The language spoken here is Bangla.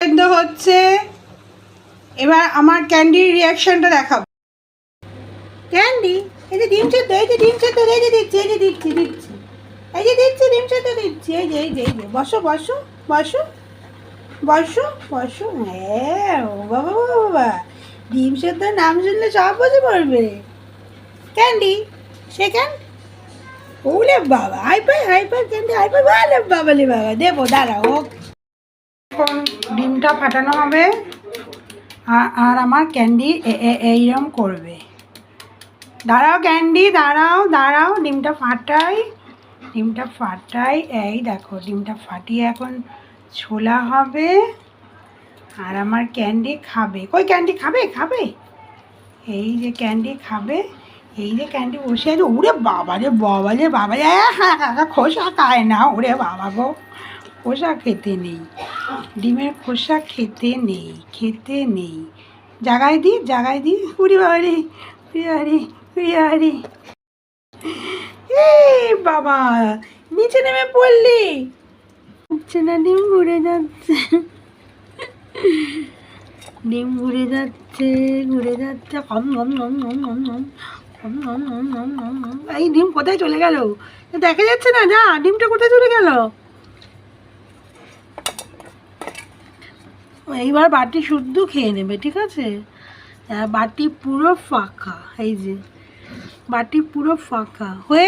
সেদ্ধ হচ্ছে। এবার আমার ক্যান্ডির রিয়াকশনটা দেখাবো। ক্যান্ডি, এই যে ডিম সেদ্ধ, এই যে ডিম সেদ্ধ, এই যে দিচ্ছি, এই যে দিচ্ছি দিচ্ছি, এই যে দিচ্ছি ডিম সেদ্ধ দিচ্ছি, এই যে এই যে এই যে বসো বসো বসো বসো বসো। হ্যাঁ, ও বাবা বাবা বাবা, ডিম সেদ্ধ নাম শুনলে সব বসে পড়বে। ক্যান্ডি সেকেন্ড, ওলে বাবা, হাইপার হাইপার ক্যান্ডি হাইপার, বালে বাবালে বাবা, দেবো দাঁড়াও। এখন ডিমটা ফাটানো হবে আর আমার ক্যান্ডি এইরকম করবে। দাঁড়াও ক্যান্ডি, দাঁড়াও দাঁড়াও, ডিমটা ফাটাই, ডিমটা ফাটাই। এই দেখো ডিমটা ফাটিয়ে এখন ছোলা হবে আর আমার ক্যান্ডি খাবে। কই ক্যান্ডি খাবে? খাবে, এই যে ক্যান্ডি খাবে, এই যে ক্যান্ডি বসে আছে। ওরে বাবা রে বাবা রে বাবা, হ্যাঁ খোসা খায় না, ওরে বাবা গো, খোসা খেতে নেই, ডিমের খোসা খেতে নেই, খেতে নেই। জাগাই দি জাগাই দি, উড়ি বাবারি উড়ি বাবারি উড়ি বাবারি, এই বাবা নিচে নেমে পড়লি। হচ্ছে না, ডিম ঘুরে যাচ্ছে, ডিম ঘুরে যাচ্ছে ঘুরে যাচ্ছে, কম কম কম কম কম কম কম কম কম কম কম কম। এই ডিম কোথায় চলে গেল? দেখা যাচ্ছে না, যা, ডিমটা কোথায় চলে গেল? এইবার বাটি শুদ্ধ খেয়ে নেবে, ঠিক আছে? বাটি পুরো ফাঁকা, এই যে বাটি পুরো ফাঁকা হয়ে